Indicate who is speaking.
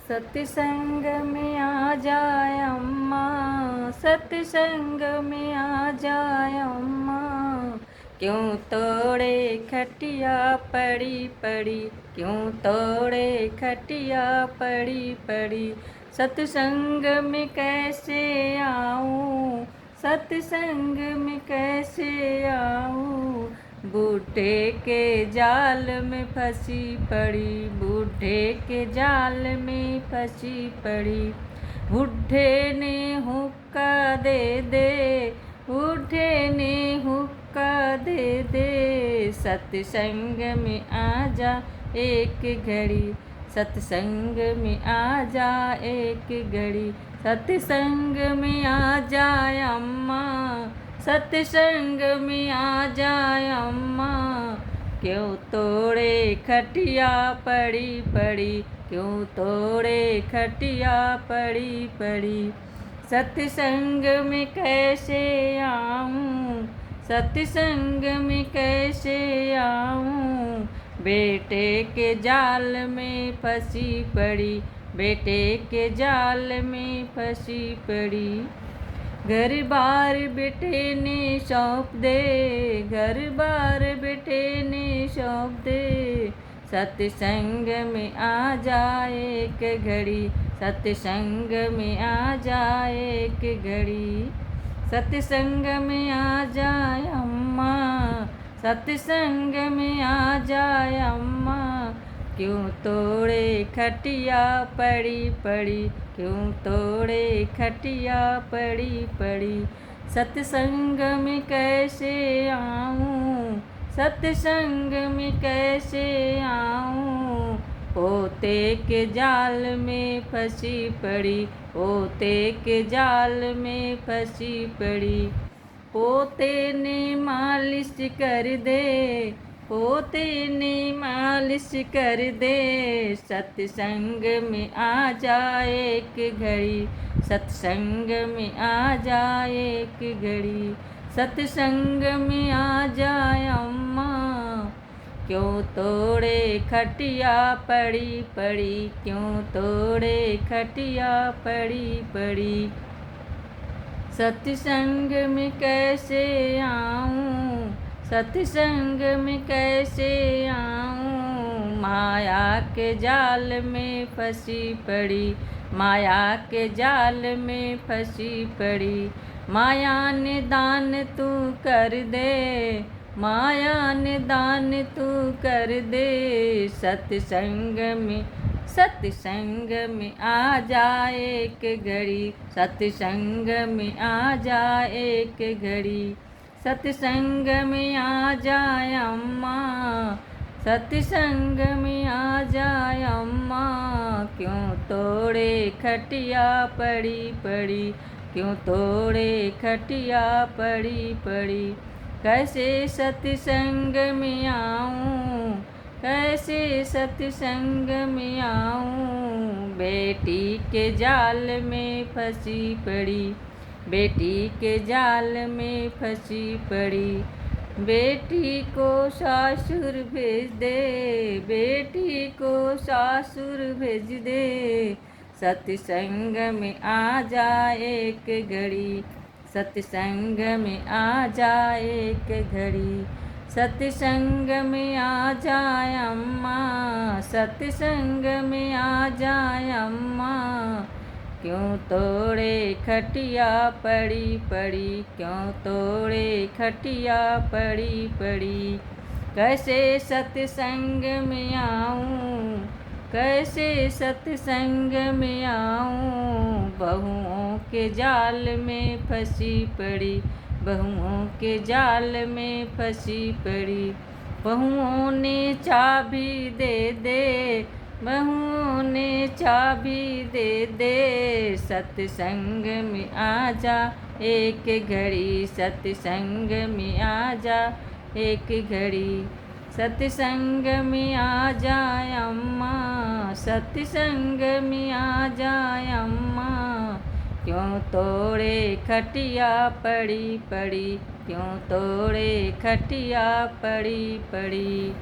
Speaker 1: सत्संग में आ जाए अम्मा, सत्संग में आ जाए अम्मा। क्यों तोड़े खटिया पड़ी पड़ी, क्यों तोड़े खटिया पड़ी पड़ी। सत्संग में कैसे आऊँ, सत्संग में कैसे आऊँ। बूढ़े के जाल में फंसी पड़ी, बूढ़े के जाल में फंसी पड़ी। बूढ़े ने हुक्का दे दे, बूढ़े ने हुक्का दे दे। सत्संग में आ जा एक घड़ी, सत्संग में आ जा एक घड़ी। सत्संग में आ जाए अम्मा, सत्संग में आ जाए अम्मा। क्यों तोड़े खटिया पड़ी पड़ी, क्यों तोड़े खटिया पड़ी पड़ी। सत्संग में कैसे आऊँ, सत्संग में कैसे आऊँ। बेटे के जाल में फंसी पड़ी, बेटे के जाल में फंसी पड़ी। घर बार बेटे ने सौंप दे, घर बार बेटे ने सौंप दे। सत्संग में आ जाए एक घड़ी, सत्संग में आ जाए एक घड़ी। सत्संग में आ जाए अम्मा, सत्संग में आ जाए अम्मा। क्यों तोड़े खटिया पड़ी पड़ी, क्यों तोड़े खटिया पड़ी पड़ी। सत्संग में कैसे आऊँ, सत्संग में कैसे आऊँ। पोते के जाल में फंसी पड़ी, पोते के जाल में फंसी पड़ी। पोते ने मालिश कर दे, पोते ने मालिश कर दे। सत्संग में आ जाए एक घड़ी, सत्संग में आ जाए एक घड़ी। सत्संग में आ जाए अम्मा। क्यों तोड़े खटिया पड़ी पड़ी, क्यों तोड़े खटिया पड़ी पड़ी। सत्संग में कैसे आऊँ, सत्संग में कैसे आऊँ। माया के जाल में फंसी पड़ी, माया के जाल में फंसी पड़ी। माया ने दान तू कर दे, माया ने दान तू कर दे। सत्संग में, सत्संग में आ जाए एक घड़ी, सत्संग में आ जाए एक घड़ी। सत्संग में आ जाए अम्मा, सत्संग में आ जाए अम्मा। क्यों तोड़े खटिया पड़ी पड़ी, क्यों तोड़े खटिया पड़ी पड़ी। कैसे सत्संग में आऊँ, कैसे सत्संग में आऊँ। बेटी के जाल में फंसी पड़ी, बेटी के जाल में फंसी पड़ी। बेटी को ससुर भेज दे, बेटी को ससुर भेज दे। सत्संग में आ जाए एक घड़ी, सत्संग में आ जाए एक घड़ी। सत्संग में आ जाए अम्मा, सत्संग में आ जाए अम्मा। क्यों तोड़े खटिया पड़ी पड़ी, क्यों तोड़े खटिया पड़ी पड़ी। कैसे सत्संग में आऊँ, कैसे सत्संग में आऊँ। बहुओं के जाल में फंसी पड़ी, बहुओं के जाल में फंसी पड़ी। बहुओं ने चाबी दे दे, बहुओं ने चाबी दे दे। सत्संग में आ जा एक घड़ी, सत्संग में आ जा एक घड़ी। सत्संग में आ जाए अम्मा, सत्संग में आ जाए अम्मा। क्यों तोड़े खटिया पड़ी पड़ी, क्यों तोड़े खटिया पड़ी पड़ी।